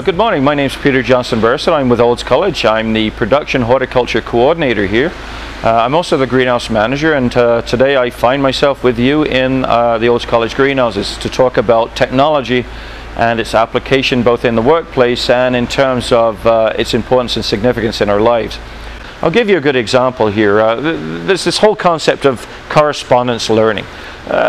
Good morning. My name is Peter Johnson-Burson. I'm with Olds College. I'm the production horticulture coordinator here. I'm also the greenhouse manager, and today I find myself with you in the Olds College greenhouses to talk about technology and its application both in the workplace and in terms of its importance and significance in our lives. I'll give you a good example here. There's this whole concept of correspondence learning.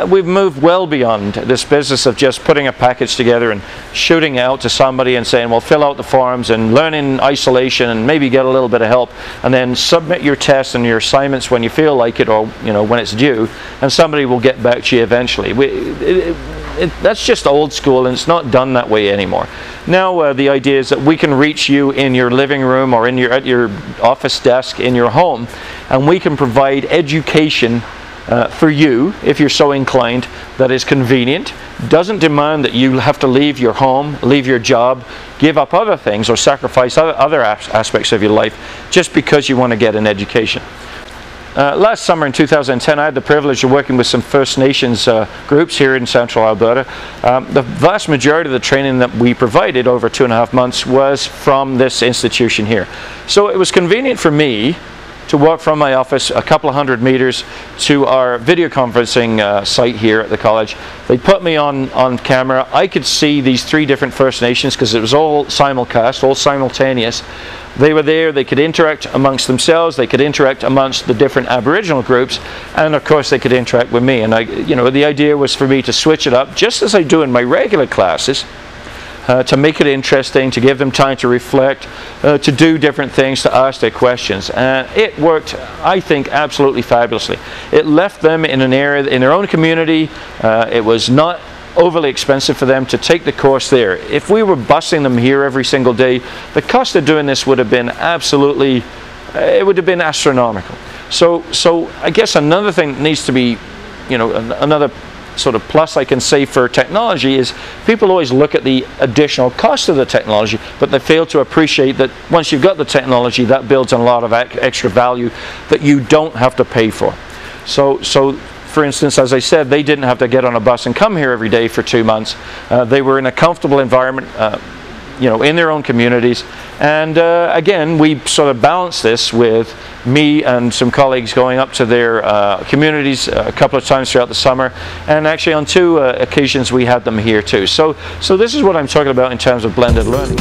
We've moved well beyond this business of just putting a package together and shooting it out to somebody and saying, well, fill out the forms and learn in isolation and maybe get a little bit of help and then submit your tests and your assignments when you feel like it, or when it's due, and somebody will get back to you eventually. That's just old school, and it's not done that way anymore. Now the idea is that we can reach you in your living room or at your office desk in your home, and we can provide education for you, if you're so inclined, that is convenient, doesn't demand that you have to leave your home, leave your job, give up other things or sacrifice other aspects of your life just because you want to get an education. Last summer in 2010, I had the privilege of working with some First Nations groups here in central Alberta. The vast majority of the training that we provided over 2.5 months was from this institution here. So it was convenient for me to walk from my office a couple of 100 meters to our video conferencing site here at the college. They put me on camera. I could see these 3 different First Nations because it was all simulcast, all simultaneous. They were there, they could interact amongst themselves, they could interact amongst the different Aboriginal groups, and of course they could interact with me. And the idea was for me to switch it up, just as I do in my regular classes, to make it interesting, to give them time to reflect, to do different things, to ask their questions. And it worked, I think, absolutely fabulously. It left them in an area, in their own community. It was not overly expensive for them to take the course there. If we were busing them here every single day, the cost of doing this would have been absolutely, it would have been astronomical. So I guess another thing that needs to be, another sort of plus I can say for technology is people always look at the additional cost of the technology, but they fail to appreciate that once you've got the technology, that builds on a lot of extra value that you don't have to pay for. So for instance, as I said, they didn't have to get on a bus and come here every day for 2 months. They were in a comfortable environment, in their own communities. And again, we sort of balanced this with me and some colleagues going up to their communities a couple of times throughout the summer, and actually on 2 occasions we had them here too. So this is what I'm talking about in terms of blended learning.